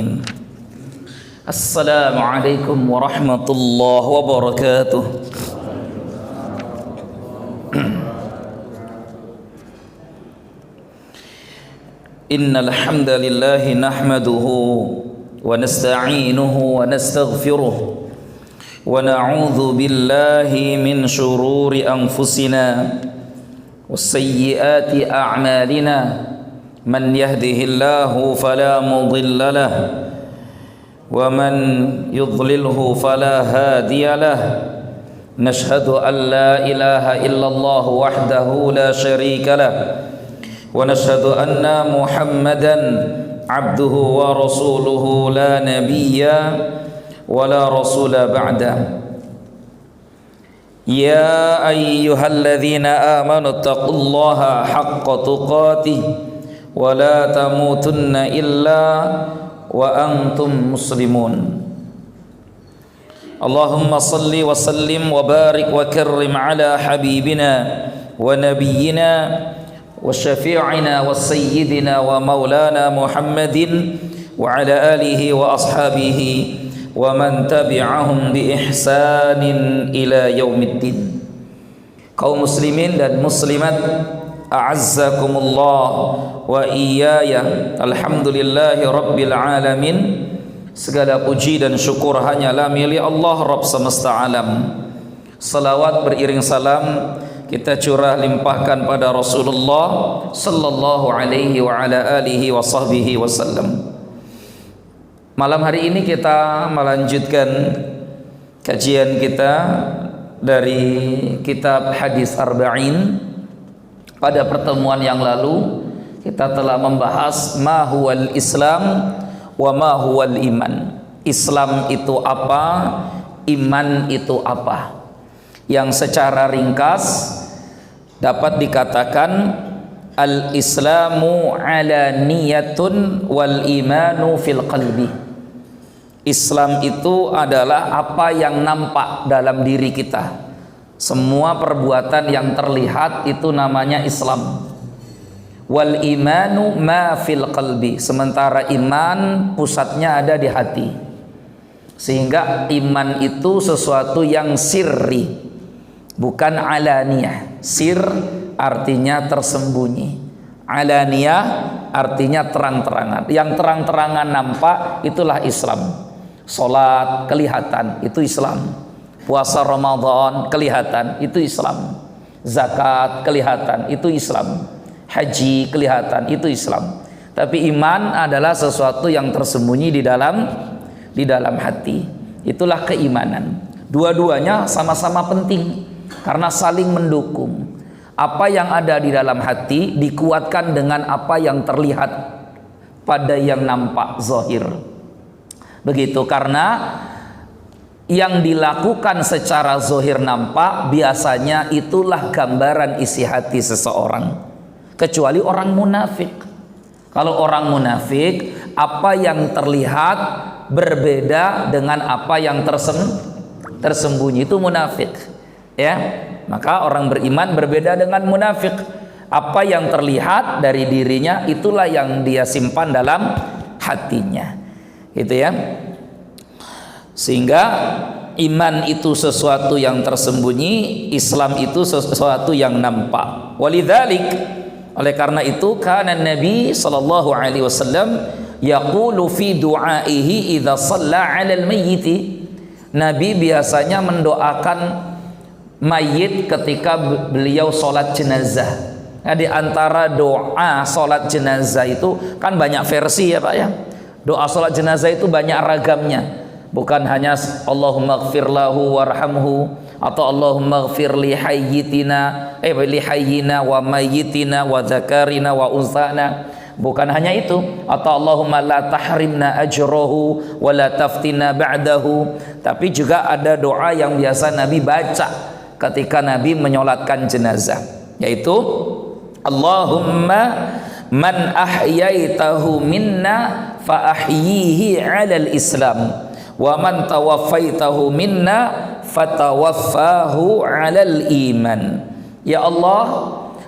Amin. Assalamualaikum warahmatullahi wabarakatuh. Innal hamdalillah nahmaduhu wa nasta'inuhu wa nastaghfiruh wa na'udzu billahi min shururi anfusina wasayyiati a'malina. Man yahdihillahu fala mudilla lahu wa man yudlilhu fala hadiya lahu. Nashhadu an la ilaha illallah wahdahu la syarika lahu wa nashhadu anna Muhammadan abduhu wa rasuluhu la nabiyya wa la rasula ba'da. Ya ayyuhalladzina amanu taqullaha haqqa tuqatih wa la tamutunna illa wa antum muslimun. Allahumma salli wa sallim wa barik wa karrim ala habibina wa nabiyyina wa syafi'ina wa sayyidina wa maulana Muhammadin wa ala alihi wa ashabihi wa man tabi'ahum bi ihsanin ila yaumiddin. Kaum muslimin dan muslimat, a'azzakumullah wa iyaya. Alhamdulillahi rabbil alamin. Segala puji dan syukur hanyalah milik Allah Rabb semesta alam. Salawat beriring salam kita curah limpahkan pada Rasulullah sallallahu alaihi wa ala alihi wa sahbihi wasallam. Malam hari ini kita melanjutkan kajian kita dari kitab Hadis Arba'in. Pada pertemuan yang lalu kita telah membahas ma huwal Islam wa ma huwal iman. Islam itu apa? Iman itu apa? Yang secara ringkas dapat dikatakan al-islamu ala niyatun wal imanu fil qalbi. Islam itu adalah apa yang nampak dalam diri kita. Semua perbuatan yang terlihat itu namanya Islam. Wal imanu ma fil qalbi. Sementara iman pusatnya ada di hati. Sehingga iman itu sesuatu yang sirri, bukan alaniyah. Sir artinya tersembunyi, alaniyah artinya terang-terangan. Yang terang-terangan nampak itulah Islam. Salat kelihatan, itu Islam. Puasa Ramadan kelihatan, itu Islam. Zakat kelihatan, itu Islam. Haji kelihatan, itu Islam. Tapi iman adalah sesuatu yang tersembunyi di dalam hati. Itulah keimanan. Dua-duanya sama-sama penting karena saling mendukung. Apa yang ada di dalam hati dikuatkan dengan apa yang terlihat pada yang nampak zahir. Begitu, karena yang dilakukan secara zahir nampak biasanya itulah gambaran isi hati seseorang, kecuali orang munafik. Kalau orang munafik, apa yang terlihat berbeda dengan apa yang tersembunyi, itu munafik, ya. Maka orang beriman berbeda dengan munafik. Apa yang terlihat dari dirinya itulah yang dia simpan dalam hatinya, gitu ya. Sehingga iman itu sesuatu yang tersembunyi, Islam itu sesuatu yang nampak. Walidzalik, oleh karena itu kana Nabi sallallahu alaihi wasallam yaqulu fi du'aihi idza shalla 'alal mayyit. Nabi biasanya mendoakan mayit ketika beliau sholat jenazah. Nah, di antara doa sholat jenazah itu kan banyak versi ya Pak ya. Doa sholat jenazah itu banyak ragamnya. Bukan hanya Allahumma ighfir lahu warhamhu atau Allahumma ighfir li hayyitina li hayyina wa mayyitina wa dzakarina wa unsana. Bukan hanya itu, atau Allahumma la tahrimna ajrahu wa la taftina ba'dahu. Tapi juga ada doa yang biasa Nabi baca ketika Nabi menyolatkan jenazah, yaitu Allahumma man ahyaitahu minna fa ahyihi 'alal Islam wa man tawaffaitahu minna fatawaffahu 'alal iman. Ya Allah,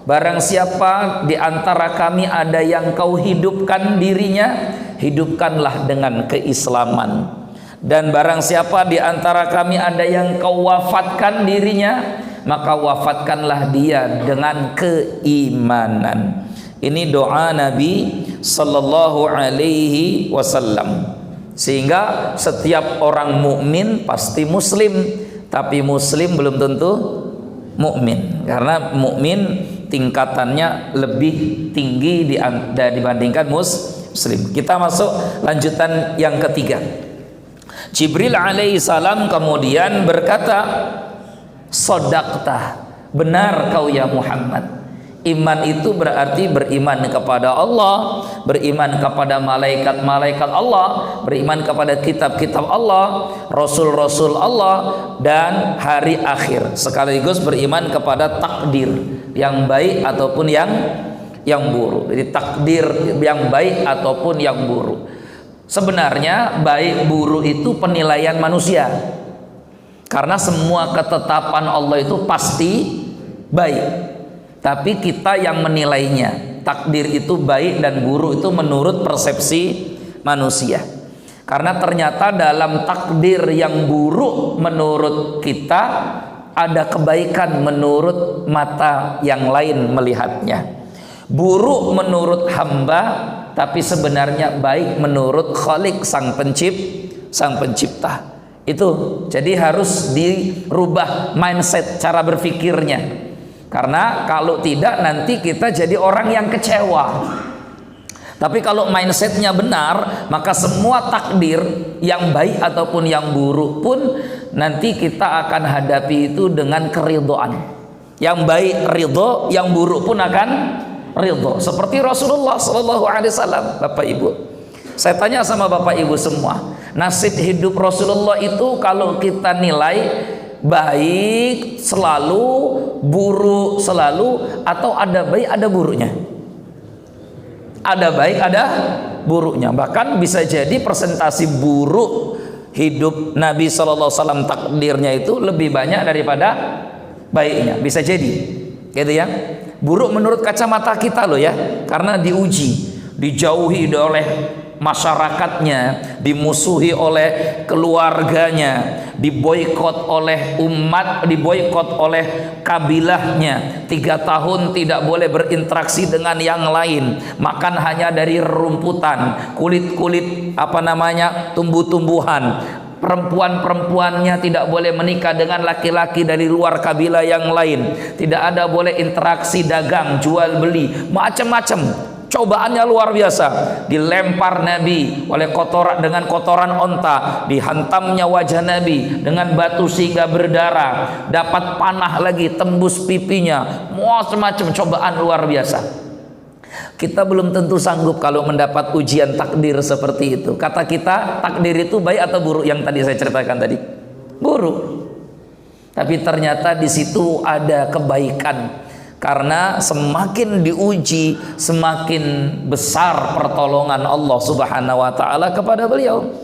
barang siapa di antara kami ada yang kau hidupkan dirinya, hidupkanlah dengan keislaman. Dan barang siapa di antara kami ada yang kau wafatkan dirinya, maka wafatkanlah dia dengan keimanan. Ini doa Nabi sallallahu alaihi wasallam. Sehingga setiap orang mukmin pasti muslim, tapi muslim belum tentu mukmin, karena mukmin tingkatannya lebih tinggi dibandingkan muslim. Kita masuk lanjutan yang ketiga. Jibril alaihissalam kemudian berkata, "Shadaqta, benar kau ya Muhammad." Iman itu berarti beriman kepada Allah, beriman kepada malaikat-malaikat Allah, beriman kepada kitab-kitab Allah, rasul-rasul Allah, dan hari akhir. Sekaligus beriman kepada takdir yang baik ataupun yang buruk. Jadi takdir yang baik ataupun yang buruk. Sebenarnya baik buruk itu penilaian manusia. Karena semua ketetapan Allah itu pasti baik. Tapi kita yang menilainya. Takdir itu baik dan buruk itu menurut persepsi manusia. Karena ternyata dalam takdir yang buruk menurut kita ada kebaikan menurut mata yang lain melihatnya. Buruk menurut hamba, tapi sebenarnya baik menurut Khalik sang pencipta. Itu jadi harus dirubah mindset cara berpikirnya. Karena kalau tidak nanti kita jadi orang yang kecewa. Tapi kalau mindsetnya benar, maka semua takdir yang baik ataupun yang buruk pun nanti kita akan hadapi itu dengan keridhaan. Yang baik ridho, yang buruk pun akan ridho. Seperti Rasulullah SAW. Bapak Ibu, saya tanya sama Bapak Ibu semua, nasib hidup Rasulullah itu kalau kita nilai baik selalu, buruk selalu, atau ada baik ada buruknya? Ada baik ada buruknya. Bahkan bisa jadi presentasi buruk hidup Nabi SAW takdirnya itu lebih banyak daripada baiknya. Bisa jadi gitu ya. Buruk menurut kacamata kita loh ya, karena diuji, dijauhi oleh masyarakatnya, dimusuhi oleh keluarganya, diboikot oleh umat, diboikot oleh kabilahnya, 3 tahun tidak boleh berinteraksi dengan yang lain, makan hanya dari rumputan, kulit-kulit tumbuh-tumbuhan, perempuan-perempuannya tidak boleh menikah dengan laki-laki dari luar kabilah yang lain, tidak ada boleh interaksi dagang, jual beli, macam-macam. Cobaannya luar biasa. Dilempar Nabi oleh dengan kotoran onta, dihantamnya wajah Nabi dengan batu sehingga berdarah, dapat panah lagi tembus pipinya, macam-macam cobaan luar biasa. Kita belum tentu sanggup kalau mendapat ujian takdir seperti itu. Kata kita takdir itu baik atau buruk, yang tadi saya ceritakan tadi? Buruk. Tapi ternyata di situ ada kebaikan. Karena semakin diuji, semakin besar pertolongan Allah Subhanahu wa taala kepada beliau.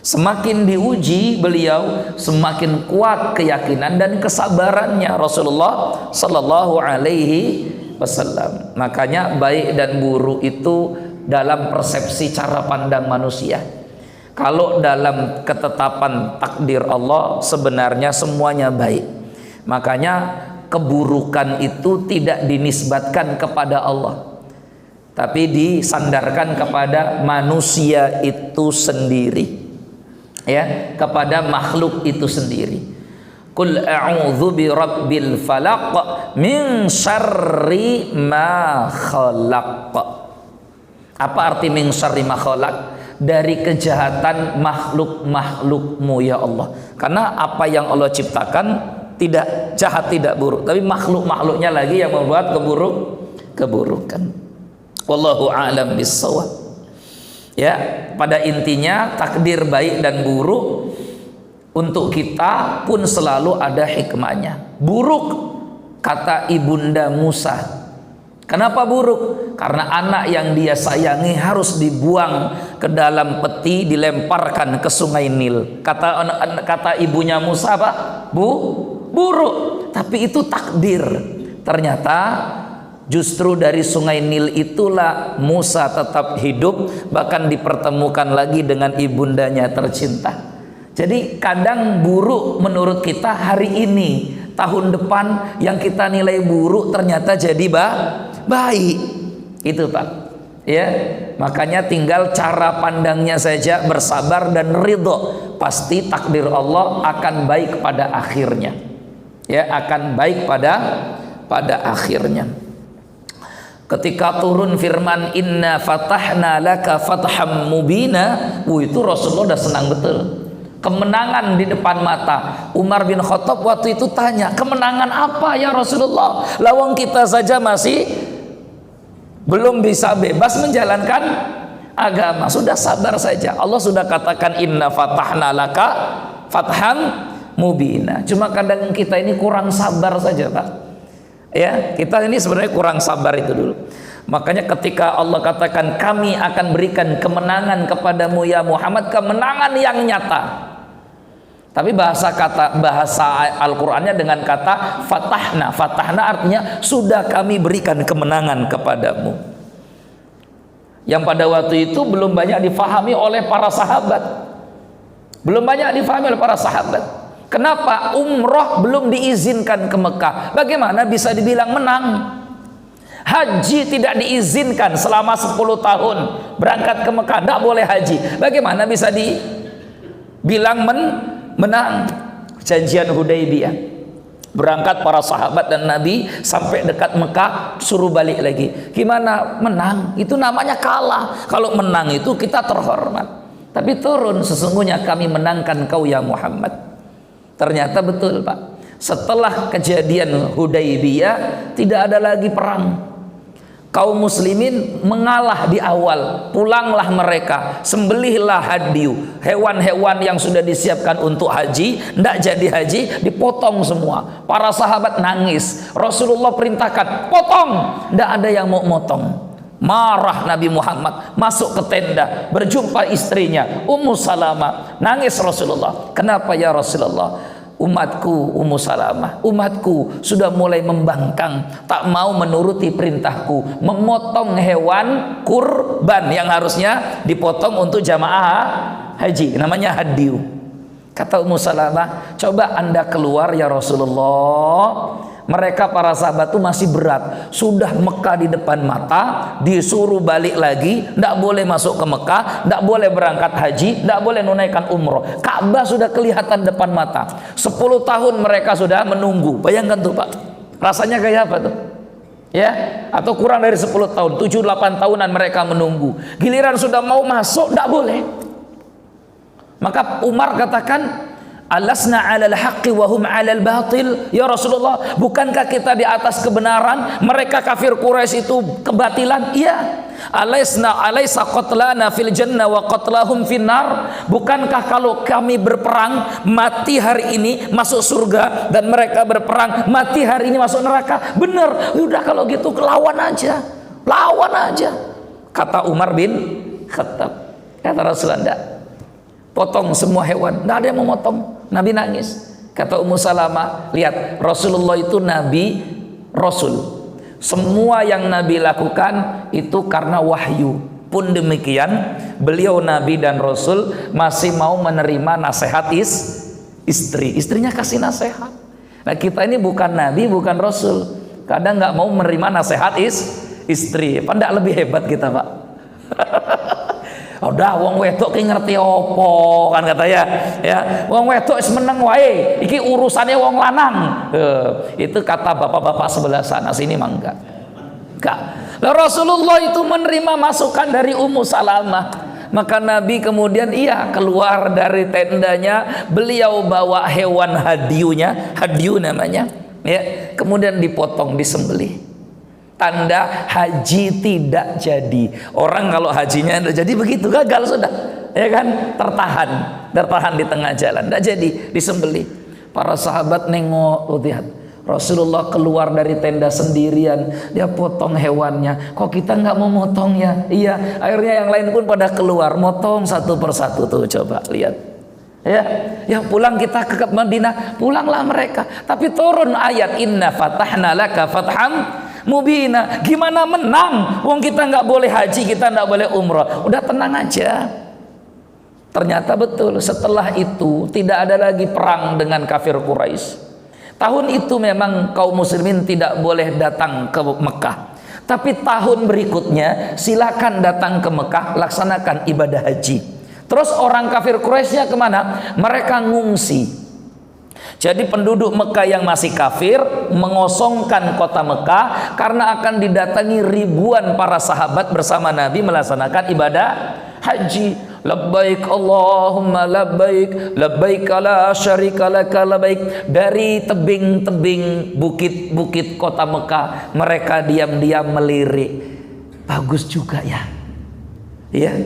Semakin diuji beliau, semakin kuat keyakinan dan kesabarannya Rasulullah sallallahu alaihi wasallam. Makanya baik dan buruk itu dalam persepsi cara pandang manusia. Kalau dalam ketetapan takdir Allah sebenarnya semuanya baik. Makanya keburukan itu tidak dinisbatkan kepada Allah, tapi disandarkan kepada manusia itu sendiri, ya, kepada makhluk itu sendiri. Qul a'udzu birabbil falaq min syarri ma khalaq. Apa arti min syarri ma khalaq? Dari kejahatan makhluk-makhlukmu ya Allah. Karena apa yang Allah ciptakan tidak jahat, tidak buruk, tapi makhluk-makhluknya lagi yang membuat keburukan. Wallahu a'lam bissawab. Ya, pada intinya takdir baik dan buruk untuk kita pun selalu ada hikmahnya. Buruk kata ibunda Musa. Kenapa buruk? Karena anak yang dia sayangi harus dibuang ke dalam peti, dilemparkan ke sungai Nil. Kata ibunya Musa apa? Buruk. Tapi itu takdir. Ternyata Justru dari sungai Nil itulah Musa tetap hidup, bahkan dipertemukan lagi dengan ibundanya tercinta. Jadi kadang buruk menurut kita hari ini, tahun depan yang kita nilai buruk ternyata jadi baik. Itu Pak. Ya, makanya tinggal cara pandangnya saja, bersabar dan ridho. Pasti takdir Allah akan baik pada akhirnya. Ya, akan baik pada akhirnya. Ketika turun firman inna fatahna laka fatham mubina, itu Rasulullah udah senang betul. Kemenangan di depan mata. Umar bin Khattab waktu itu tanya, kemenangan apa ya Rasulullah? Lawang kita saja masih belum bisa bebas menjalankan agama. Sudah sabar saja. Allah sudah katakan inna fatahna laka fatham mubina. Cuma kadang kita ini kurang sabar saja Pak. Ya, kita ini sebenarnya kurang sabar itu dulu. Makanya ketika Allah katakan kami akan berikan kemenangan kepadamu ya Muhammad, kemenangan yang nyata. Tapi bahasa Al-Qur'annya dengan kata fatahna. Fatahna artinya sudah kami berikan kemenangan kepadamu. Yang pada waktu itu belum banyak difahami oleh para sahabat. Belum banyak difahami oleh para sahabat. Kenapa umroh belum diizinkan ke Mekah? Bagaimana bisa dibilang menang? Haji tidak diizinkan selama 10 tahun berangkat ke Mekah, tidak boleh haji. Bagaimana bisa dibilang menang? Janjian Hudaybiyah, berangkat para sahabat dan Nabi sampai dekat Mekah suruh balik lagi. Gimana menang? Itu namanya kalah. Kalau menang itu kita terhormat. Tapi turun sesungguhnya kami menangkan kau ya Muhammad. Ternyata betul Pak. Setelah kejadian Hudaybiyah tidak ada lagi perang. Kaum muslimin mengalah di awal. Pulanglah mereka, sembelihlah hadyu. Hewan-hewan yang sudah disiapkan untuk haji, tidak jadi haji, dipotong semua. Para sahabat nangis. Rasulullah perintahkan, potong. Tidak ada yang mau motong. Marah Nabi Muhammad, masuk ke tenda, berjumpa istrinya Ummu Salamah. Nangis Rasulullah. Kenapa ya Rasulullah? Umatku Ummu Salamah, umatku sudah mulai membangkang, tak mau menuruti perintahku, memotong hewan kurban yang harusnya dipotong untuk jamaah haji, namanya hadyu. Kata Ummu Salamah, coba anda keluar ya Rasulullah. Mereka para sahabat itu masih berat. Sudah Mekah di depan mata, disuruh balik lagi, tidak boleh masuk ke Mekah, tidak boleh berangkat haji, tidak boleh menunaikan umroh. Ka'bah sudah kelihatan depan mata. 10 tahun mereka sudah menunggu. Bayangkan tuh Pak, rasanya kayak apa tuh? Ya, atau kurang dari 10 tahun, 7-8 tahunan mereka menunggu. Giliran sudah mau masuk, tidak boleh. Maka Umar katakan, alasna 'alal haqqi wa hum 'alal batil ya Rasulullah, bukankah kita di atas kebenaran, mereka kafir Quraisy itu kebatilan? Iya. Alaysa qatlana fil jannah wa qatlahum finnar, bukankah kalau kami berperang mati hari ini masuk surga dan mereka berperang mati hari ini masuk neraka? Benar. Udah kalau gitu lawan aja. Lawan aja. Kata Umar bin Khattab. Kata Rasulullah, potong semua hewan. Tidak ada yang mau potong. Nabi nangis. Kata Ummu Salamah, lihat Rasulullah itu Nabi Rasul. Semua yang Nabi lakukan itu karena wahyu. Pun demikian beliau Nabi dan Rasul masih mau menerima nasihat istri. Istrinya kasih nasihat. Nah kita ini bukan Nabi, bukan Rasul. Kadang nggak mau menerima nasihat istri. Apa lebih hebat kita Pak? Udah wong wedok ki ngerti opo kan katanya ya, wong wedok wis meneng wae, iki urusannya wong lanang. Itu kata bapak-bapak sebelah sana, sini mah enggak. Lah Rasulullah itu menerima masukan dari Ummu Salamah. Maka Nabi kemudian keluar dari tendanya, beliau bawa hewan hadyunya, hadyu namanya, ya, kemudian dipotong, disembelih. Tanda haji tidak jadi. Orang kalau hajinya tidak jadi begitu, gagal sudah, ya kan, tertahan di tengah jalan, tidak jadi, disembelih. Para sahabat nengok, lihat Rasulullah keluar dari tenda sendirian, dia potong hewannya. Kok kita nggak mau motong ya? Iya, akhirnya yang lain pun pada keluar, motong satu persatu tuh, coba lihat. Ya pulang kita ke Madinah, pulanglah mereka. Tapi turun ayat inna fatahna laka fatham mubina. Gimana menang? Wong kita nggak boleh haji, kita nggak boleh umrah. Udah tenang aja. Ternyata betul, setelah itu tidak ada lagi perang dengan kafir Quraisy. Tahun itu memang kaum muslimin tidak boleh datang ke Mekah. Tapi tahun berikutnya silakan datang ke Mekah, laksanakan ibadah haji. Terus orang kafir Quraisy-nya kemana? Mereka ngungsi. Jadi penduduk Mekah yang masih kafir mengosongkan kota Mekah karena akan didatangi ribuan para sahabat bersama Nabi melaksanakan ibadah haji. Labbaik Allahumma labbaik, labbaik la syarika laka labbaik. Dari tebing-tebing bukit-bukit kota Mekah mereka diam-diam melirik. Bagus juga ya. Ya,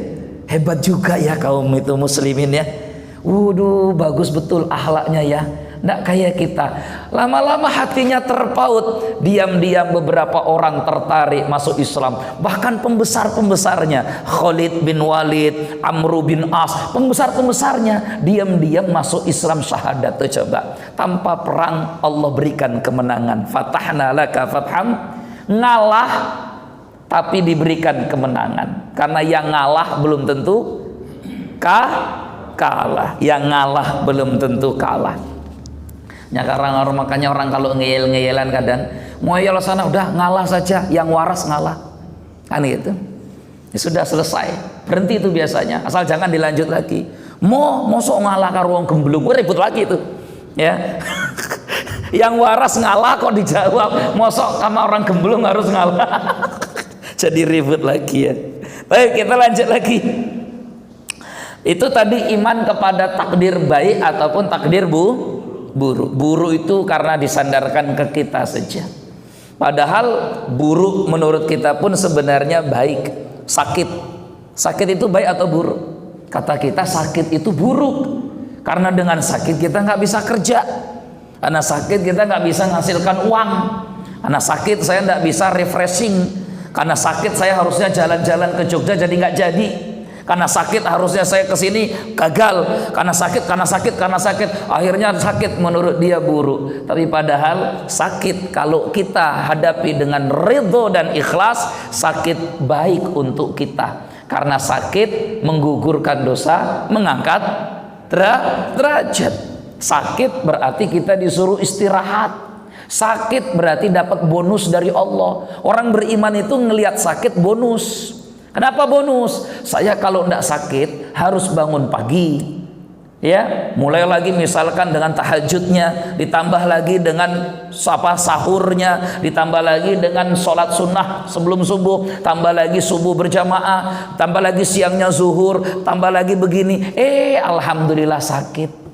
hebat juga ya kaum itu muslimin ya. Waduh, bagus betul akhlaknya ya. Nggak kayak kita. Lama-lama hatinya terpaut. Diam-diam beberapa orang tertarik masuk Islam. Bahkan pembesar-pembesarnya, Khalid bin Walid, Amr bin As, pembesar-pembesarnya diam-diam masuk Islam syahadat. Tuh coba. Tanpa perang Allah berikan kemenangan. Fatahna laka fatham. Ngalah tapi diberikan kemenangan. Karena yang ngalah belum tentu kalah. Yang ngalah belum tentu kalah. Ya, karena makanya orang kalau ngeyel-ngeyelan kadang mau ngeyel sana udah ngalah saja, yang waras ngalah kan gitu ya, sudah selesai, berhenti itu biasanya, asal jangan dilanjut lagi. Mosok ngalah karo wong gemblung, ribut lagi itu ya. Yang waras ngalah kok dijawab mosok sama orang gemblung harus ngalah. Jadi ribut lagi ya. Baik, kita lanjut lagi. Itu tadi iman kepada takdir baik ataupun takdir buruk. Buruk itu karena disandarkan ke kita saja. Padahal buruk menurut kita pun sebenarnya baik. Sakit itu baik atau buruk? Kata kita sakit itu buruk. Karena dengan sakit kita nggak bisa kerja. Karena sakit kita nggak bisa menghasilkan uang. Karena sakit saya nggak bisa refreshing. Karena sakit saya harusnya jalan-jalan ke Jogja jadi nggak jadi. Karena sakit harusnya saya kesini gagal. Karena sakit. Akhirnya sakit menurut dia buruk. Tapi padahal sakit kalau kita hadapi dengan ridho dan ikhlas, sakit baik untuk kita. Karena sakit menggugurkan dosa, mengangkat derajat. Sakit berarti kita disuruh istirahat. Sakit berarti dapat bonus dari Allah. Orang beriman itu ngelihat sakit bonus. Kenapa bonus? Saya kalau tidak sakit harus bangun pagi, ya, mulai lagi misalkan dengan tahajudnya, ditambah lagi dengan sahurnya, ditambah lagi dengan sholat sunnah sebelum subuh, tambah lagi subuh berjamaah, tambah lagi siangnya zuhur, tambah lagi begini. Alhamdulillah sakit.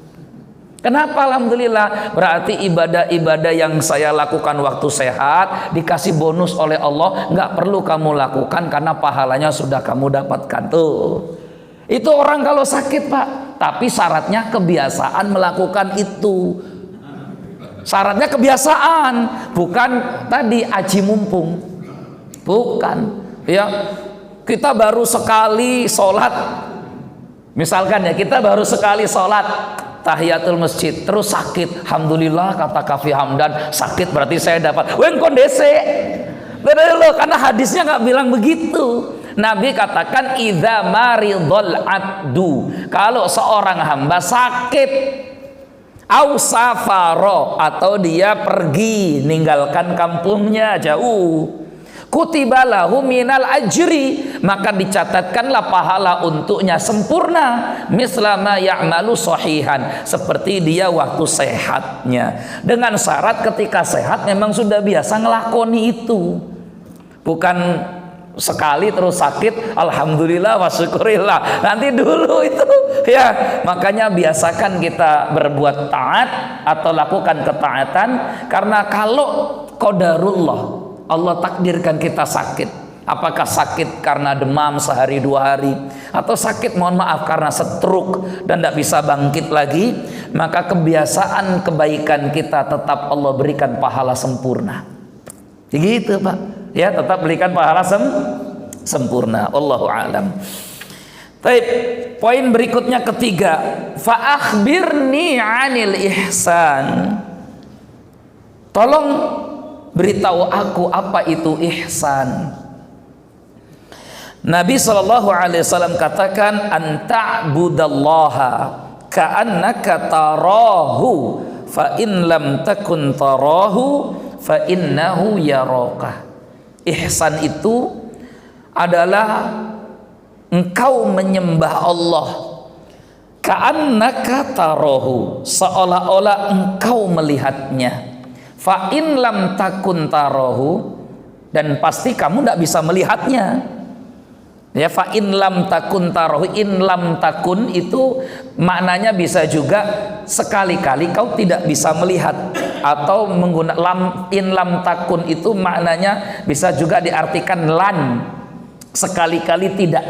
Kenapa alhamdulillah? Berarti ibadah-ibadah yang saya lakukan waktu sehat dikasih bonus oleh Allah, nggak perlu kamu lakukan karena pahalanya sudah kamu dapatkan. Tuh, itu orang kalau sakit Pak, tapi syaratnya kebiasaan melakukan itu. Syaratnya kebiasaan, bukan tadi aji mumpung, bukan. Ya, kita baru sekali sholat, misalkan ya, kita baru sekali sholat tahiyatul masjid terus sakit, alhamdulillah kata Kafi Hamdan, sakit berarti saya dapat weng kondisi. Karena hadisnya nggak bilang begitu. Nabi katakan idza maridul abdu, kalau seorang hamba sakit, au safaro, atau dia pergi ninggalkan kampungnya jauh, kutiba lahu minal ajri, maka dicatatkanlah pahala untuknya sempurna, mislama ya'malu sahihan, seperti dia waktu sehatnya. Dengan syarat ketika sehat memang sudah biasa ngelakoni itu, bukan sekali terus sakit alhamdulillah wa syukurillah nanti dulu itu ya. Makanya biasakan kita berbuat taat atau lakukan ketaatan, karena kalau qadarullah, Allah takdirkan kita sakit, apakah sakit karena demam sehari dua hari, atau sakit mohon maaf karena stroke dan tidak bisa bangkit lagi, maka kebiasaan kebaikan kita tetap Allah berikan pahala sempurna. Begitu Pak, ya, tetap berikan pahala sempurna. Allahu a'lam. Baik, poin berikutnya ketiga, fa akhbirni 'anil ihsan. Tolong beritahu aku apa itu ihsan. Nabi SAW katakan, anta'budallaha ka'annaka tarahu fa in lam takun tarahu fa innahu yaraka. Ihsan itu adalah engkau menyembah Allah ka'annaka tarahu, seolah-olah engkau melihatnya. Fa in lam takun tarahu, dan pasti kamu tidak bisa melihatnya. Ya, fa in lam takun tarahu, in lam takun itu maknanya bisa juga sekali-kali kau tidak bisa melihat, atau menggunakan lam, in lam takun itu maknanya bisa juga diartikan lan, sekali-kali tidak.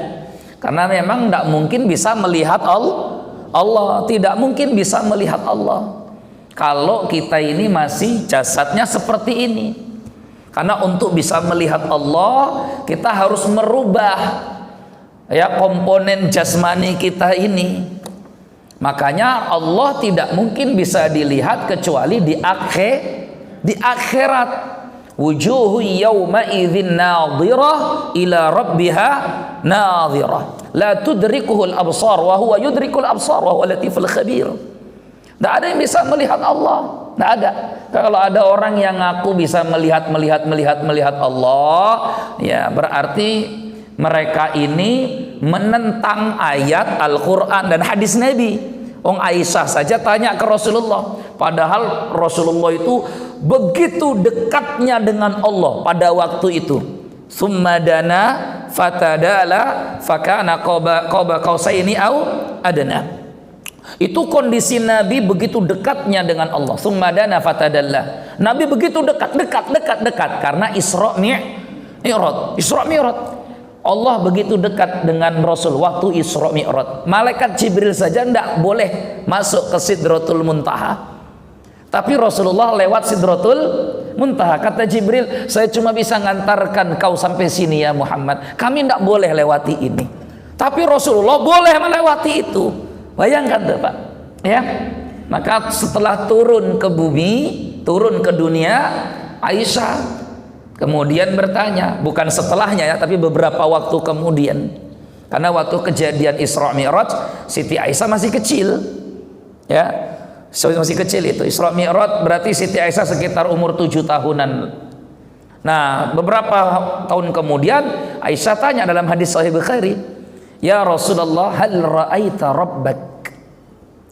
Karena memang tidak mungkin bisa melihat Allah, tidak mungkin bisa melihat Allah kalau kita ini masih jasadnya seperti ini. Karena untuk bisa melihat Allah, kita harus merubah ya komponen jasmani kita ini. Makanya Allah tidak mungkin bisa dilihat kecuali di akhirat. Wujuhu yawma idzin nadhirah ila rabbiha nadhirah. La tudrikuhul absar wa huwa yudrikul absar wa huwa latiful khabir. Tidak ada yang bisa melihat Allah. Tidak ada. Kalau ada orang yang ngaku bisa melihat Allah, ya berarti mereka ini menentang ayat Al-Quran dan hadis Nabi. Aisyah saja tanya ke Rasulullah, padahal Rasulullah itu begitu dekatnya dengan Allah pada waktu itu. Summa dana fatadala fakana qaba qausaini au adna. Itu kondisi Nabi begitu dekatnya dengan Allah. Summadana fatadallah. Nabi begitu dekat karena Isra Mi'raj. Allah begitu dekat dengan Rasul waktu Isra Mi'raj. Malaikat Jibril saja tidak boleh masuk ke Sidratul Muntaha. Tapi Rasulullah lewat Sidratul Muntaha. Kata Jibril, saya cuma bisa ngantarkan kau sampai sini ya Muhammad. Kami tidak boleh lewati ini. Tapi Rasulullah boleh melewati itu. Bayangkan tuh Pak, ya. Maka setelah turun ke bumi, turun ke dunia, Aisyah kemudian bertanya, bukan setelahnya ya, tapi beberapa waktu kemudian. Karena waktu kejadian Isra Mi'raj, Siti Aisyah masih kecil, ya, masih kecil itu. Isra Mi'raj berarti Siti Aisyah sekitar umur 7 tahunan. Nah, beberapa tahun kemudian Aisyah tanya dalam hadis Sahih Bukhari, ya Rasulullah, hal ra'aita rabbak?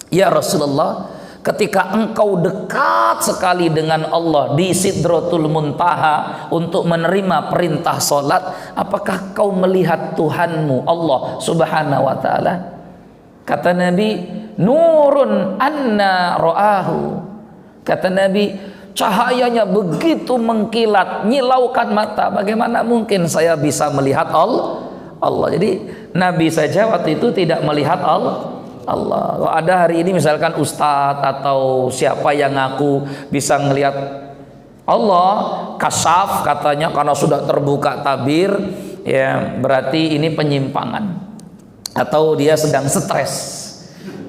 Ya Rasulullah, ketika engkau dekat sekali dengan Allah di Sidratul Muntaha untuk menerima perintah salat, apakah kau melihat Tuhanmu Allah Subhanahu wa taala? Kata Nabi, nurun anna ra'ahu. Kata Nabi, cahayanya begitu mengkilat, nyilaukan mata, bagaimana mungkin saya bisa melihat Allah? Jadi Nabi saja waktu itu tidak melihat Allah. Kalau ada hari ini misalkan ustadz atau siapa yang ngaku bisa melihat Allah, kasyaf katanya karena sudah terbuka tabir, ya berarti ini penyimpangan atau dia sedang stres,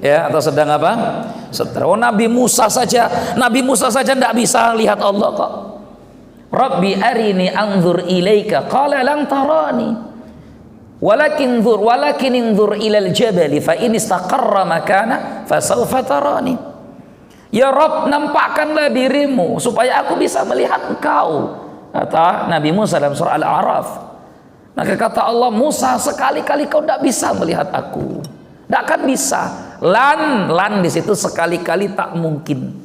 ya, atau sedang apa? Stres. Nabi Musa saja tidak bisa lihat Allah kok. Rabbi arini anzur ilaika qala lan tarani. Walakin inzur ilal jabali fa in istaqarra makana fasawfa tarani. Ya Rabb, nampakkanlah dirimu supaya aku bisa melihat engkau, kata Nabi Musa dalam surah Al-A'raf. Maka kata Allah, Musa, sekali-kali kau tidak bisa melihat aku, tidak akan bisa. Lan di situ sekali-kali tak mungkin,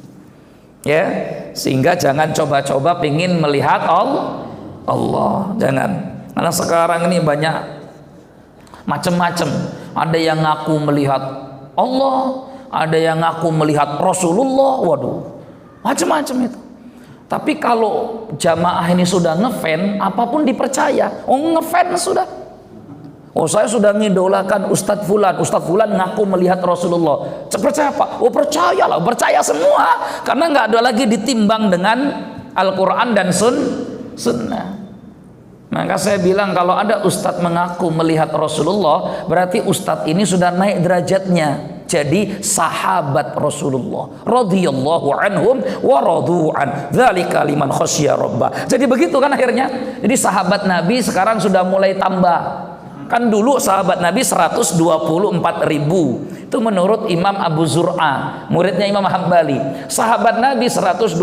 ya. Sehingga jangan coba-coba pingin melihat Allah, jangan. Karena sekarang ini banyak macam-macam. Ada yang ngaku melihat Allah, ada yang ngaku melihat Rasulullah, waduh, macam-macam itu. Tapi kalau jamaah ini sudah ngefan, apapun dipercaya. Ngefan sudah. Saya sudah ngidolakan Ustadz Fulan ngaku melihat Rasulullah. Percaya apa? Percayalah, percaya semua. Karena nggak ada lagi ditimbang dengan Al-Quran dan Sunnah. Maka saya bilang kalau ada ustadz mengaku melihat Rasulullah, berarti ustadz ini sudah naik derajatnya. jadi sahabat Rasulullah radhiyallahu anhum wa radu'an dzalika liman khasyya rabbah. Jadi begitu kan akhirnya. Jadi sahabat Nabi sekarang sudah mulai tambah. Kan dulu sahabat Nabi 124.000. Itu menurut Imam Abu Zur'a, muridnya Imam Hambali. Sahabat Nabi 124.000.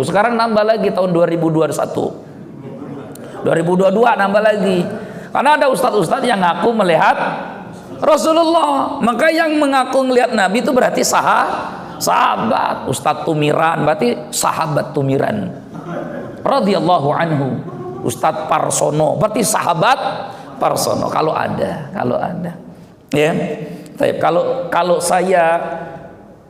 Sekarang nambah lagi tahun 2021. 2022 nambah lagi. Karena ada ustadz-ustadz yang ngaku melihat Rasulullah. Maka yang mengaku melihat Nabi itu berarti sahabat. Ustadz Tumiran berarti sahabat Tumiran radhiyallahu anhu. Ustadz Parsono berarti sahabat Parsono, kalau ada ya. Tapi kalau saya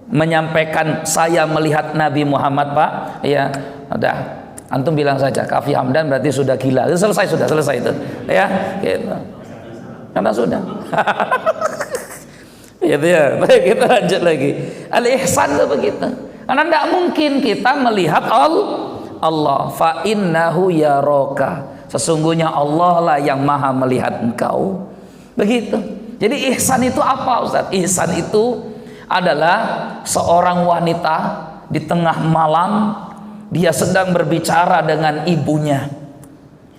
menyampaikan saya melihat Nabi Muhammad, Pak, ya udah antum bilang saja Kafi Hamdan berarti sudah gila. Itu selesai itu ya gitu. Karena sudah gitu ya. Baik, kita lanjut lagi. Al-ihsan itu begitu. Karena tidak mungkin kita melihat Allah. Fa innahu yaraka. Sesungguhnya Allah lah yang maha melihat engkau. Begitu. Jadi ihsan itu apa, Ustaz? Ihsan itu adalah seorang wanita di tengah malam dia sedang berbicara dengan ibunya.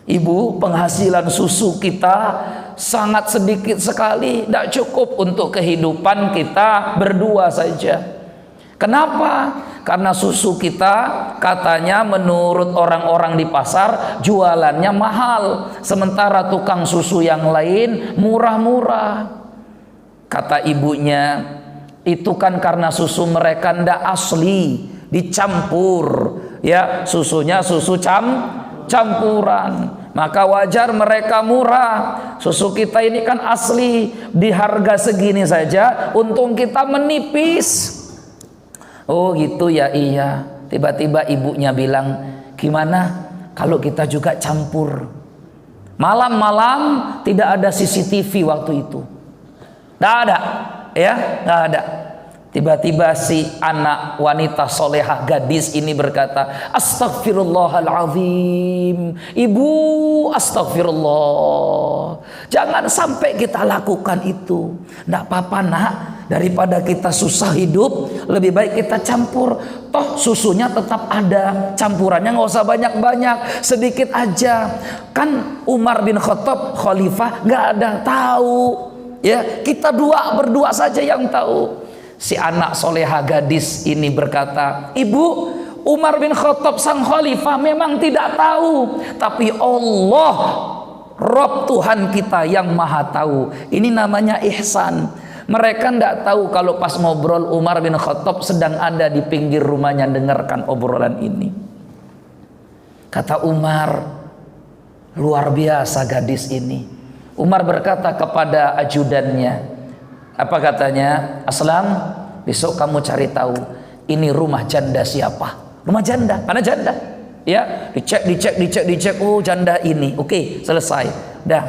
Ibu, penghasilan susu kita sangat sedikit sekali, tidak cukup untuk kehidupan kita berdua saja. Kenapa? Karena susu kita katanya menurut orang-orang di pasar jualannya mahal, sementara tukang susu yang lain murah-murah. Kata ibunya, itu kan karena susu mereka ndak asli, dicampur, ya, susunya susu campuran. Maka wajar mereka murah. Susu kita ini kan asli, di harga segini saja untung kita menipis. Oh gitu ya, iya. Tiba-tiba ibunya bilang, gimana kalau kita juga campur? Malam-malam tidak ada CCTV waktu itu. Tidak ada, ya, tidak ada. Tiba-tiba si anak wanita solehah, gadis ini berkata, Astaghfirullahaladzim, ibu, astagfirullah, jangan sampai kita lakukan itu. Tidak apa-apa nak, daripada kita susah hidup, lebih baik kita campur. Toh susunya tetap ada, campurannya nggak usah banyak-banyak, sedikit aja. Kan Umar bin Khattab khalifah nggak ada tahu, ya, kita berdua saja yang tahu. Si anak soleha gadis ini berkata, ibu, Umar bin Khattab sang khalifah memang tidak tahu, tapi Allah Rabb Tuhan kita yang maha tahu. Ini namanya ihsan. Mereka tidak tahu kalau pas ngobrol Umar bin Khattab sedang ada di pinggir rumahnya dengarkan obrolan ini. Kata Umar, luar biasa gadis ini. Umar berkata kepada ajudannya, apa katanya? Aslam, besok kamu cari tahu ini rumah janda siapa? Rumah janda, mana janda? Ya, dicek. Oh, janda ini. Oke, selesai. Dah,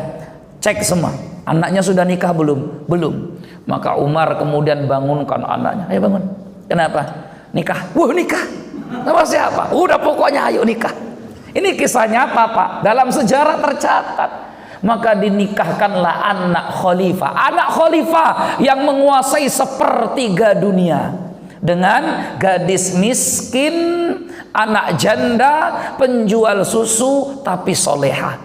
cek semua. Anaknya sudah nikah belum? Belum. Maka Umar kemudian bangunkan anaknya. Ayo bangun. Kenapa? Nikah. Wah, nikah. Nama siapa? Udah pokoknya ayo nikah. Ini kisahnya apa, Pak? Dalam sejarah tercatat. Maka dinikahkanlah anak khalifah yang menguasai sepertiga dunia dengan gadis miskin, anak janda, penjual susu tapi soleha,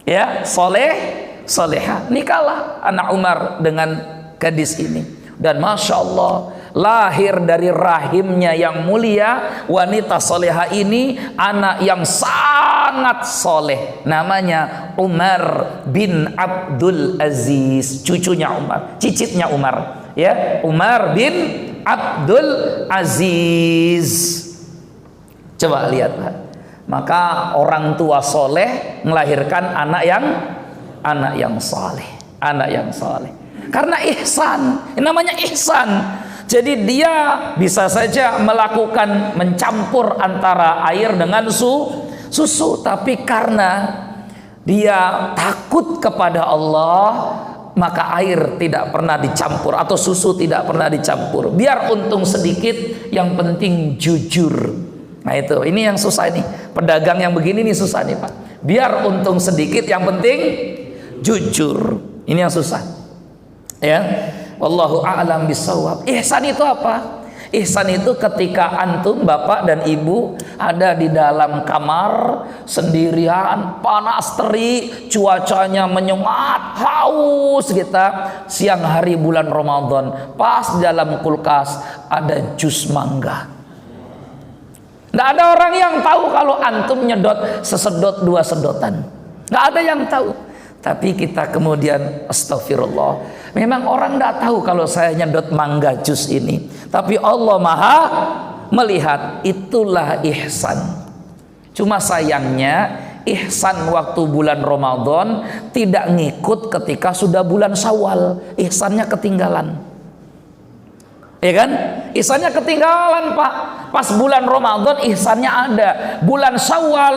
ya, soleha. Nikahlah anak Umar dengan gadis ini, dan masya Allah lahir dari rahimnya yang mulia wanita soleha ini anak yang sangat soleh, namanya Umar bin Abdul Aziz, cucunya Umar, cicitnya Umar, ya, Umar bin Abdul Aziz. Coba lihat, Pak. Maka orang tua soleh melahirkan anak yang soleh, karena ihsan. Ini namanya ihsan. Jadi dia bisa saja melakukan mencampur antara air dengan susu, tapi karena dia takut kepada Allah, maka air tidak pernah dicampur atau susu tidak pernah dicampur. Biar untung sedikit, yang penting jujur. Nah itu, ini yang susah nih. Pedagang yang begini nih susah nih, Pak. Biar untung sedikit, yang penting jujur. Ini yang susah. Ya. Wallahu a'lam bisawab. Ihsan itu apa? Ihsan itu ketika antum, bapak dan ibu, ada di dalam kamar sendirian, panas terik, cuacanya menyengat, haus kita, siang hari bulan Ramadan, pas dalam kulkas ada jus mangga. Nggak ada orang yang tahu kalau antum nyedot sesedot dua sedotan. Nggak ada yang tahu. Tapi kita kemudian astagfirullah. Memang orang nggak tahu kalau saya nyedot mangga jus ini. Tapi Allah Maha melihat. Itulah ihsan. Cuma sayangnya ihsan waktu bulan Ramadan tidak ngikut ketika sudah bulan Syawal. Ihsannya ketinggalan. Ya kan? Ihsannya ketinggalan, Pak. Pas bulan Ramadan ihsannya ada. Bulan Syawal,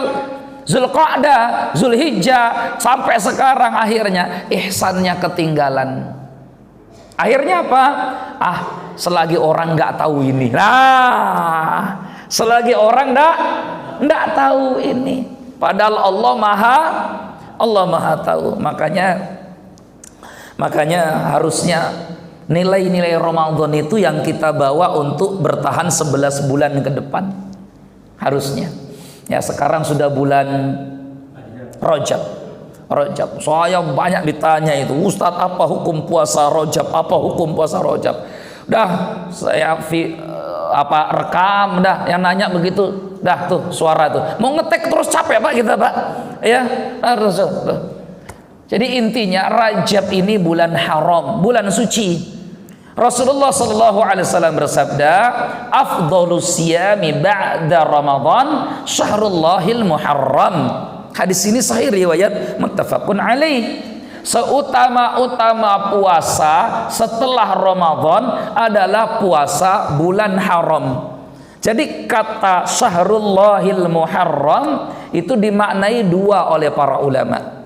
Zulqa'dah, Zulhijjah, sampai sekarang akhirnya ihsannya ketinggalan. Akhirnya apa? Selagi orang nggak tahu ini. Selagi orang nggak tahu ini. Padahal Allah Maha tahu. Makanya harusnya nilai-nilai Ramadan itu yang kita bawa untuk bertahan 11 bulan ke depan. Harusnya. Ya, sekarang sudah bulan Rajab. Saya banyak ditanya itu, Ustadz apa hukum puasa Rajab? Apa hukum puasa Rajab? Dah saya rekam dah yang nanya begitu. Dah tuh suara tuh. Mau ngetek terus capek Pak kita, Pak. Ya, harus tuh. Jadi intinya Rajab ini bulan haram, bulan suci. Rasulullah sallallahu alaihi wasallam bersabda, "Afdhalus siyami ba'da Ramadan syahrullahil muharram." Hadis ini sahih riwayat muttafaqun alaih. Seutama-utama puasa setelah Ramadan adalah puasa bulan haram. Jadi kata syahrullahil muharram itu dimaknai dua oleh para ulama.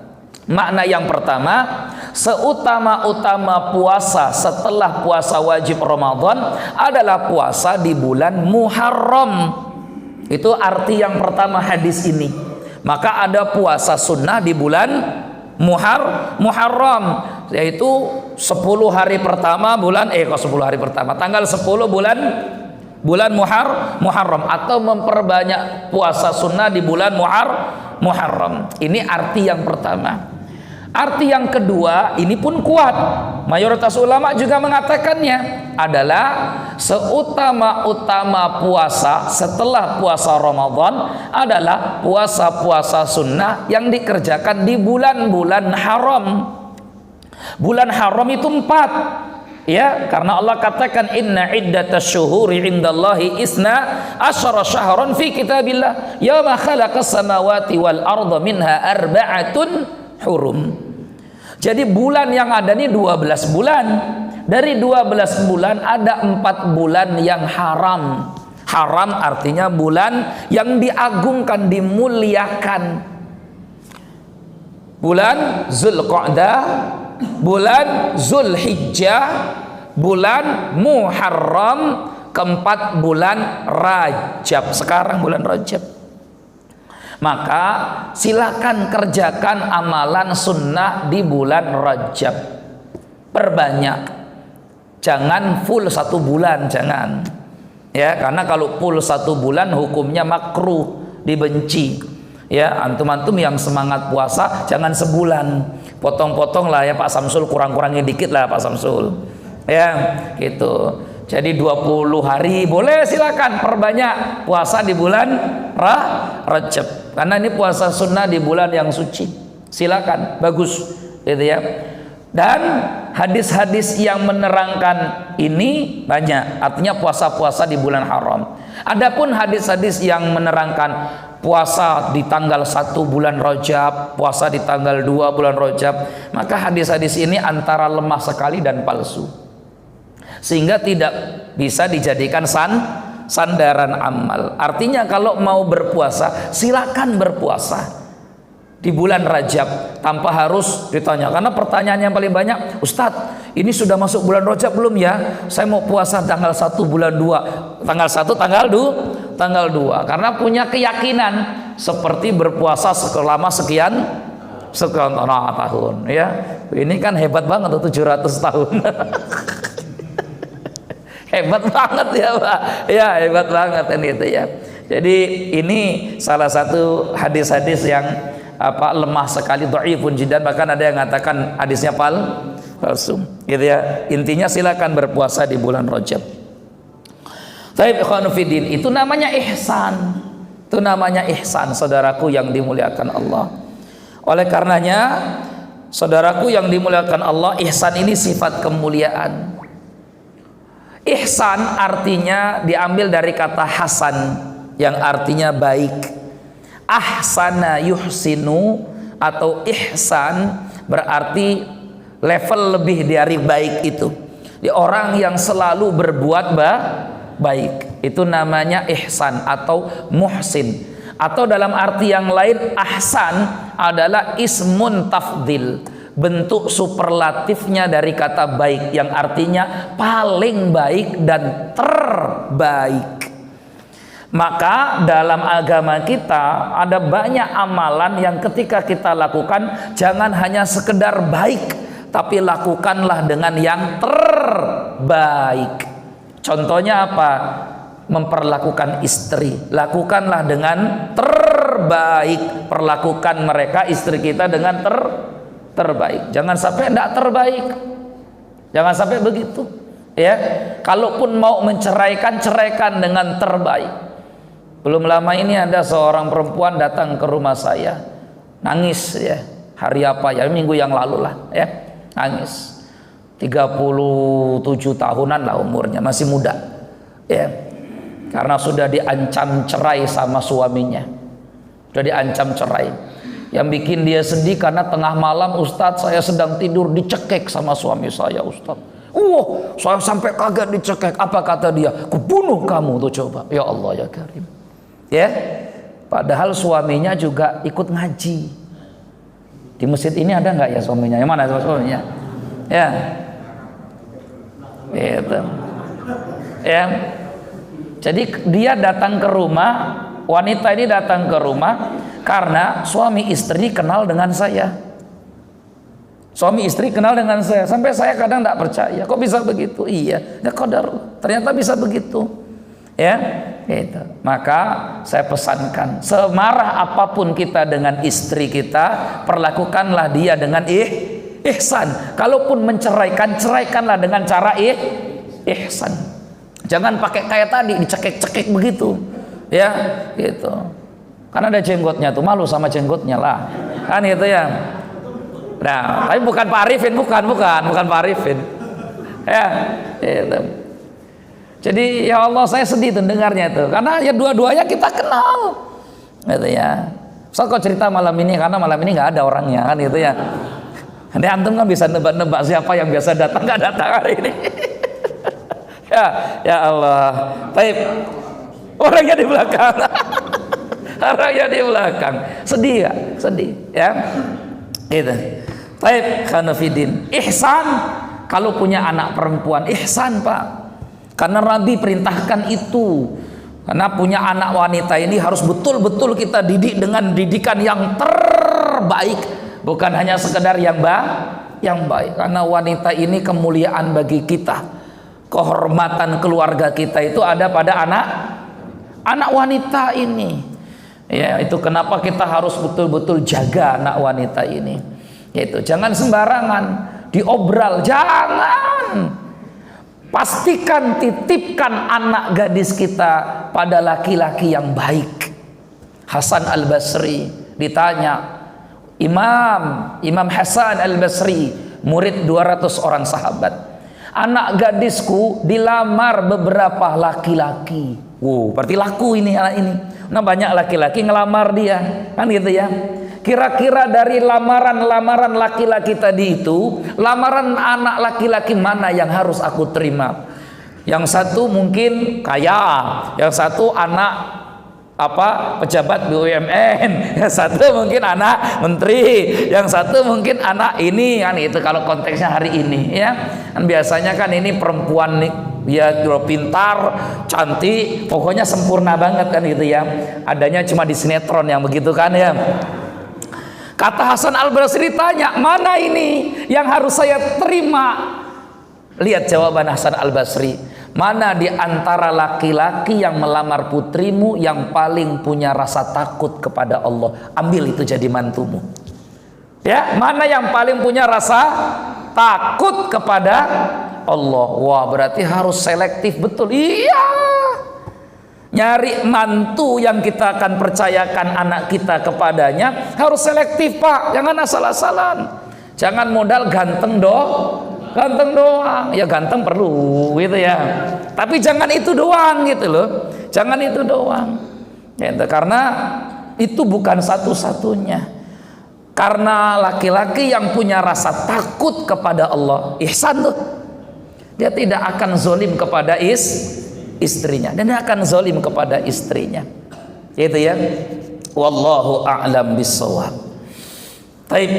Makna yang pertama, seutama-utama puasa setelah puasa wajib Ramadan adalah puasa di bulan Muharram. Itu arti yang pertama hadis ini. Maka ada puasa sunnah di bulan Muharram, yaitu 10 hari pertama bulan 10 hari pertama tanggal 10 bulan Muharram, atau memperbanyak puasa sunnah di bulan Muharram. Ini arti yang pertama. Arti yang kedua ini pun kuat, mayoritas ulama juga mengatakannya, adalah seutama-utama puasa setelah puasa Ramadan adalah puasa-puasa sunnah yang dikerjakan di bulan-bulan haram. Bulan haram itu 4, ya, karena Allah katakan inna iddatasy syuhuri indallahi isna asyara syahran fi kitabillah yauma khalaqas samawati wal arda minha arba'atun hurum. Jadi bulan yang ada ini 12 bulan. Dari 12 bulan ada 4 bulan yang haram. Haram artinya bulan yang diagungkan, dimuliakan. Bulan Zulqa'dah, bulan Zulhijjah, bulan Muharram, keempat bulan Rajab. Sekarang bulan Rajab. Maka silakan kerjakan amalan sunnah di bulan Rajab. Perbanyak. Jangan full 1 bulan, jangan. Ya, karena kalau full 1 bulan hukumnya makruh, dibenci. Ya, antum-antum yang semangat puasa jangan sebulan. Potong-potong lah ya Pak Samsul, kurang-kurangin dikit lah Pak Samsul. Ya, gitu. Jadi 20 hari boleh, silakan perbanyak puasa di bulan Rajab. Karena ini puasa sunnah di bulan yang suci. Silakan, bagus gitu ya. Dan hadis-hadis yang menerangkan ini banyak. Artinya puasa-puasa di bulan haram. Adapun hadis-hadis yang menerangkan puasa di tanggal 1 bulan Rajab, puasa di tanggal 2 bulan Rajab, maka hadis-hadis ini antara lemah sekali dan palsu. Sehingga tidak bisa dijadikan sandaran amal. Artinya kalau mau berpuasa, silakan berpuasa di bulan Rajab tanpa harus ditanya. Karena pertanyaan yang paling banyak, Ustadz, ini sudah masuk bulan Rajab belum ya? Saya mau puasa tanggal 1 bulan 2. Tanggal 1 tanggal 2. Karena punya keyakinan seperti berpuasa selama sekian tahun ya. Ini kan hebat banget, 700 tahun. Hebat banget ya Pak. Ya hebat banget kan itu ya. Jadi ini salah satu hadis-hadis yang lemah sekali, dhaifun jiddan, bahkan ada yang mengatakan hadisnya palsu gitu ya. Intinya silakan berpuasa di bulan Rajab. Taib ikhwanu fiddin, itu namanya ihsan. Itu namanya ihsan, saudaraku yang dimuliakan Allah. Oleh karenanya, saudaraku yang dimuliakan Allah, ihsan ini sifat kemuliaan. Ihsan artinya diambil dari kata hasan yang artinya baik. Ahsana yuhsinu atau ihsan berarti level lebih dari baik itu. Di orang yang selalu berbuat baik, itu namanya ihsan atau muhsin. Atau dalam arti yang lain, ahsan adalah ismun tafdil, bentuk superlatifnya dari kata baik yang artinya paling baik dan terbaik. Maka dalam agama kita ada banyak amalan yang ketika kita lakukan jangan hanya sekedar baik, tapi lakukanlah dengan yang terbaik. Contohnya apa? Memperlakukan istri, lakukanlah dengan terbaik. Perlakukan mereka, istri kita, dengan terbaik. Jangan sampai tidak terbaik. Jangan sampai begitu ya. Kalaupun mau menceraikan, ceraikan dengan terbaik. Belum lama ini ada seorang perempuan datang ke rumah saya, nangis ya. Hari apa ya, minggu yang lalu lah ya, nangis. 37 tahunan lah umurnya, masih muda ya. Karena sudah diancam cerai sama suaminya. Sudah diancam cerai. Yang bikin dia sedih karena tengah malam, Ustadz saya sedang tidur dicekek sama suami saya, Ustadz. Saya sampai kaget dicekek. Apa kata dia? Kubunuh kamu tuh, coba. Ya Allah ya Karim. Ya, padahal suaminya juga ikut ngaji. Di masjid ini ada nggak ya suaminya? Yang mana suaminya? Ya, itu. Ya, jadi dia datang ke rumah, wanita ini datang ke rumah karena suami istri kenal dengan saya. Suami istri kenal dengan saya, sampai saya kadang tidak percaya. Kok bisa begitu? Iya, ya qadar. Ternyata bisa begitu. Ya, gitu. Maka saya pesankan, semarah apapun kita dengan istri kita, perlakukanlah dia dengan ihsan. Kalaupun menceraikan, ceraikanlah dengan cara ihsan. Jangan pakai kayak tadi dicekek-cekek begitu. Ya, gitu. Karena ada jenggotnya tuh, malu sama jenggotnya lah. Kan gitu ya. Nah, tapi bukan Pak Arifin, bukan Pak Arifin. Ya, gitu. Jadi ya Allah, saya sedih tuh dengarnya itu, karena ya dua-duanya kita kenal, gitu ya. So kok cerita malam ini, karena malam ini nggak ada orangnya kan, gitu ya. Nanti antum kan bisa nebak-nebak siapa yang biasa datang nggak datang hari ini. ya Allah. Baik, orangnya di belakang, orangnya di belakang, sedih ya, sedih ya. Gitu. Baik, khanafidin. Ihsan, kalau punya anak perempuan, ihsan Pak. Karena Nabi perintahkan itu. Karena punya anak wanita ini harus betul-betul kita didik dengan didikan yang terbaik, bukan hanya sekedar yang baik. Karena wanita ini kemuliaan bagi kita. Kehormatan keluarga kita itu ada pada anak wanita ini. Ya, itu kenapa kita harus betul-betul jaga anak wanita ini. Yaitu jangan sembarangan diobral, jangan. Pastikan titipkan anak gadis kita pada laki-laki yang baik. Hasan Al-Basri ditanya, Imam Hasan Al-Basri, murid 200 orang sahabat, anak gadisku dilamar beberapa laki-laki. Wow, berarti laku ini anak ini. Nah, banyak laki-laki ngelamar dia, kan gitu ya. Kira-kira dari lamaran-lamaran laki-laki tadi itu, lamaran anak laki-laki mana yang harus aku terima? Yang satu mungkin kaya, yang satu anak pejabat BUMN, yang satu mungkin anak menteri, yang satu mungkin anak ini, kan itu kalau konteksnya hari ini ya. Kan biasanya kan ini perempuan nih, ya pintar, cantik, pokoknya sempurna banget kan gitu ya. Adanya cuma di sinetron yang begitu kan ya. Kata Hasan Al-Basri tanya, mana ini yang harus saya terima? Lihat jawaban Hasan Al-Basri. Mana di antara laki-laki yang melamar putrimu yang paling punya rasa takut kepada Allah? Ambil itu jadi mantumu. Ya, mana yang paling punya rasa takut kepada Allah? Wah, berarti harus selektif betul. Iya. Nyari mantu yang kita akan percayakan anak kita kepadanya harus selektif, Pak. Jangan asal-asalan. Jangan modal ganteng doang. Ya ganteng perlu gitu ya. Tapi jangan itu doang gitu loh. Jangan itu doang. Ya, karena itu bukan satu-satunya. Karena laki-laki yang punya rasa takut kepada Allah, ihsan tuh. Dia tidak akan zolim kepada istrinya, dan dia akan zolim kepada istrinya. Itu ya. Wallahu a'lam bissawab. Taib.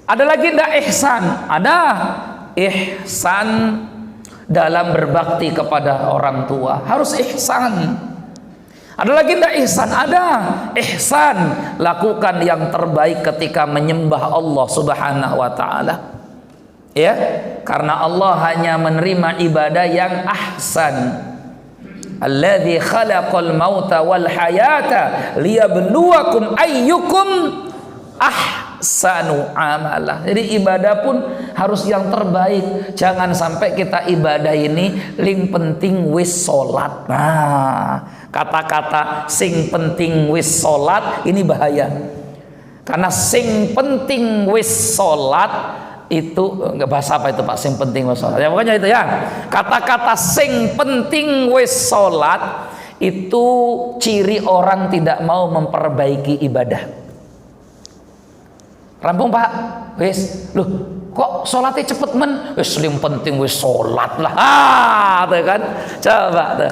Ada lagi ndak ihsan? Ada ihsan dalam berbakti kepada orang tua. Harus ihsan. Ada lagi ndak ihsan? Ada ihsan. Lakukan yang terbaik ketika menyembah Allah Subhanahu wa taala. Ya, karena Allah hanya menerima ibadah yang ahsan. Alladzi khalaqal mauta wal hayata liyabluwakum ayyukum ahsanu amala. Jadi ibadah pun harus yang terbaik. Jangan sampai kita ibadah ini ling penting wis salat. Nah, kata-kata sing penting wis salat ini bahaya. Karena sing penting wis salat itu nggak, bahasa apa itu Pak, sing penting wis sholat ya, pokoknya itu ya, kata-kata sing penting wis sholat itu ciri orang tidak mau memperbaiki ibadah. Rampung Pak, wis loh kok sholatnya cepet men, wis sing penting wis sholat lah, tuh kan, coba tuh.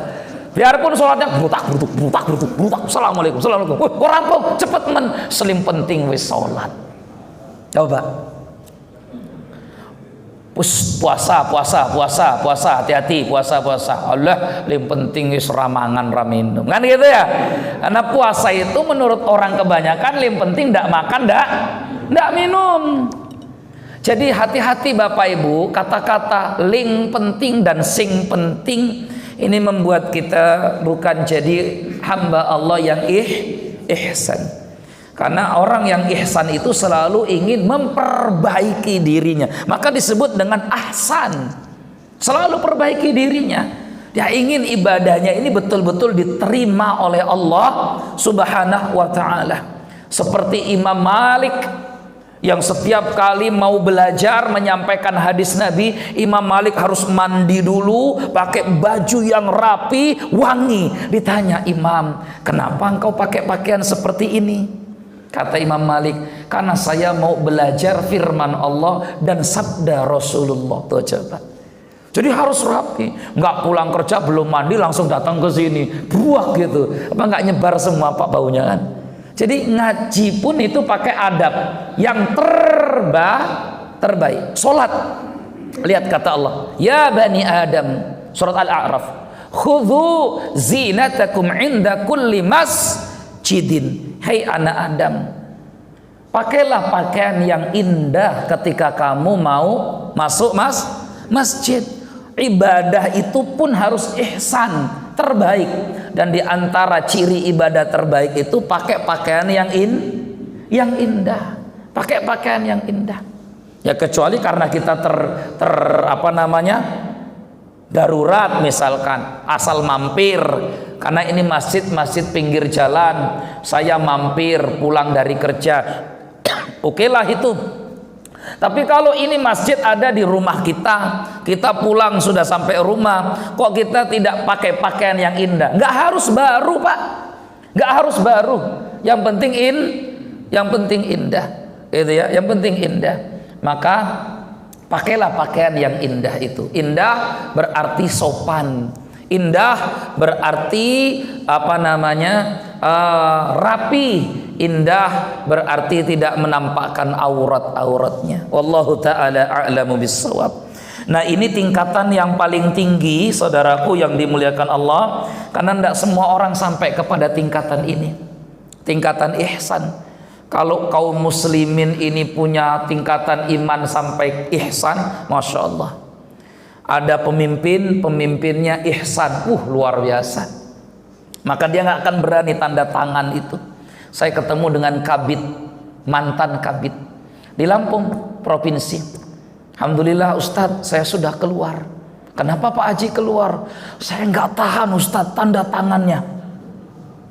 Biarpun sholatnya brutak, assalamualaikum, kok rampung cepet men, selim penting wis sholat. Coba. Puasa, hati-hati puasa. Allah yang penting wis ramangan raminum. Kan gitu ya. Karena puasa itu menurut orang kebanyakan yang penting ndak makan, ndak minum. Jadi hati-hati Bapak Ibu, kata-kata ling penting dan sing penting ini membuat kita bukan jadi hamba Allah yang ihsan. Karena orang yang ihsan itu selalu ingin memperbaiki dirinya, maka disebut dengan ahsan. Selalu perbaiki dirinya. Dia ingin ibadahnya ini betul-betul diterima oleh Allah Subhanahu wa ta'ala. Seperti Imam Malik yang setiap kali mau belajar menyampaikan hadis Nabi, Imam Malik harus mandi dulu, pakai baju yang rapi, wangi. Ditanya, Imam, kenapa engkau pakai pakaian seperti ini? Kata Imam Malik, karena saya mau belajar firman Allah dan sabda Rasulullah. Tuh coba. Jadi harus rapi. Nggak pulang kerja belum mandi langsung datang ke sini, buah gitu. Apa nggak nyebar semua Pak baunya kan? Jadi ngaji pun itu pakai adab yang terbaik. Salat. Lihat kata Allah, ya bani Adam, surat Al-A'raf, khudhu zinatakum inda kulli masjidin. Hai anak Adam, pakailah pakaian yang indah ketika kamu mau masuk masjid. Ibadah itu pun harus ihsan, terbaik. Dan di antara ciri ibadah terbaik itu pakai pakaian yang indah. Pakai pakaian yang indah. Ya kecuali karena kita darurat misalkan, asal mampir. Karena ini masjid pinggir jalan, saya mampir pulang dari kerja, oke lah itu. Tapi kalau ini masjid ada di rumah kita pulang sudah sampai rumah, kok kita tidak pakai pakaian yang indah? Nggak harus baru Pak, nggak harus baru. Yang penting indah, itu ya. Yang penting indah. Maka pakailah pakaian yang indah itu. Indah berarti sopan. Indah berarti rapi. Indah berarti tidak menampakkan auratnya. Wallahu ta'ala a'lamu bissawab. Nah, ini tingkatan yang paling tinggi, saudaraku yang dimuliakan Allah, karena tidak semua orang sampai kepada tingkatan ini, tingkatan ihsan. Kalau kaum muslimin ini punya tingkatan iman sampai ihsan, masya Allah. Ada pemimpin, pemimpinnya ihsan, luar biasa. Maka dia nggak akan berani tanda tangan itu. Saya ketemu dengan kabid, mantan kabid di Lampung provinsi. Alhamdulillah Ustadz, saya sudah keluar. Kenapa Pak Haji keluar? Saya nggak tahan Ustadz tanda tangannya.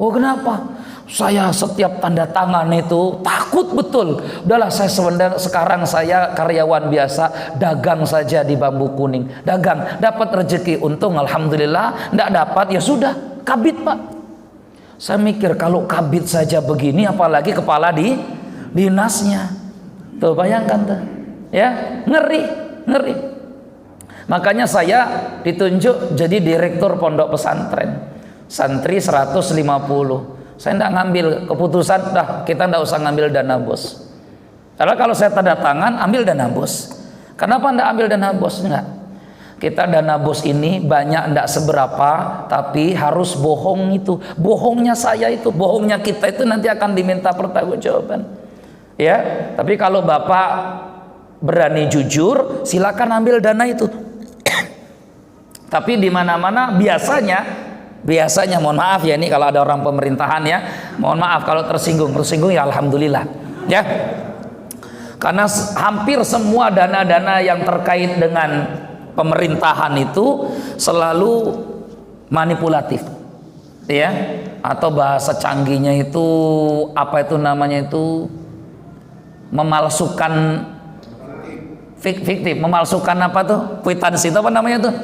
Oh kenapa? Saya setiap tanda tangan itu takut betul. Udahlah, saya sekarang saya karyawan biasa, dagang saja di Bambu Kuning. Dagang, dapat rezeki, untung alhamdulillah. Nggak dapat ya sudah, kabid Pak. Saya mikir kalau kabid saja begini, apalagi kepala di dinasnya. Tuh bayangkan tuh, ya ngeri. Makanya saya ditunjuk jadi direktur pondok pesantren. Santri 150. Saya tidak ngambil keputusan, kita tidak usah ngambil dana bos. Karena kalau saya tanda tangan, ambil dana bos. Kenapa tidak ambil dana bos? Enggak. Kita dana bos ini banyak tidak seberapa, tapi harus bohong itu. Bohongnya saya itu, bohongnya kita itu nanti akan diminta pertanggungjawaban. Ya, tapi kalau Bapak berani jujur, silakan ambil dana itu. Tapi di mana-mana biasanya mohon maaf ya, ini kalau ada orang pemerintahan ya, mohon maaf kalau tersinggung ya alhamdulillah ya, karena hampir semua dana-dana yang terkait dengan pemerintahan itu selalu manipulatif ya, atau bahasa canggihnya itu apa itu namanya itu, memalsukan fiktif, memalsukan apa tuh, kwitansi itu apa namanya tuh.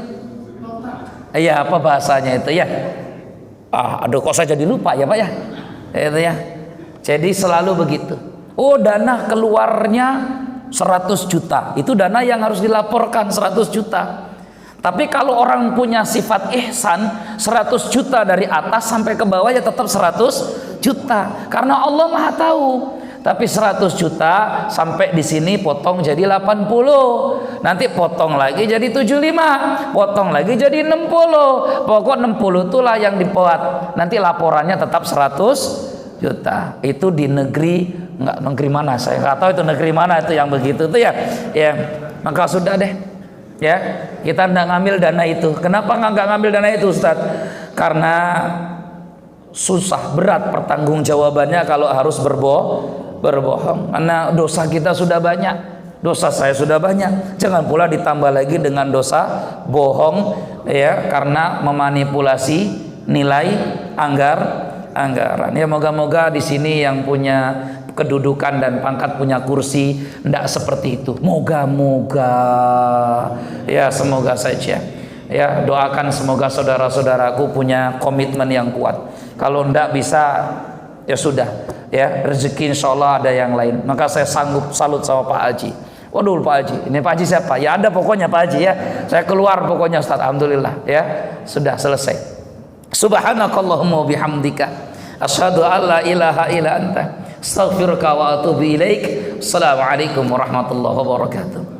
Iya, apa bahasanya itu ya? Aduh, kok saya jadi lupa ya Pak ya? Itu ya. Jadi selalu begitu. Oh, dana keluarnya 100 juta. Itu dana yang harus dilaporkan 100 juta. Tapi kalau orang punya sifat ihsan, 100 juta dari atas sampai ke bawah ya tetap 100 juta. Karena Allah Maha tahu. Tapi 100 juta sampai di sini potong jadi 80, nanti potong lagi jadi 75, potong lagi jadi 60. Pokok 60 itulah yang dibuat. Nanti laporannya tetap 100 juta. Itu di negeri, enggak negeri mana? Saya nggak tahu itu negeri mana itu yang begitu tuh ya. Ya, maka sudah deh. Ya, kita nggak ngambil dana itu. Kenapa nggak ngambil dana itu, Ustadz? Karena susah, berat pertanggungjawabannya kalau harus berbohong. Karena dosa kita sudah banyak, dosa saya sudah banyak, jangan pula ditambah lagi dengan dosa bohong ya, karena memanipulasi nilai anggaran ya. Moga-moga di sini yang punya kedudukan dan pangkat, punya kursi, tidak seperti itu. Moga-moga ya, semoga saja ya. Doakan semoga saudara-saudaraku punya komitmen yang kuat. Kalau tidak bisa ya sudah ya, rezeki insya Allah ada yang lain. Maka saya sanggup salut sama Pak Haji. Waduh Pak Haji, ini Pak Haji siapa? Ya ada pokoknya Pak Haji ya. Saya keluar pokoknya Ustaz, alhamdulillah ya, sudah selesai. Subhanakallahumma bihamdika asyhadu an la ilaha illa anta astaghfiruka wa atubu ilaik. Assalamualaikum warahmatullahi wabarakatuh.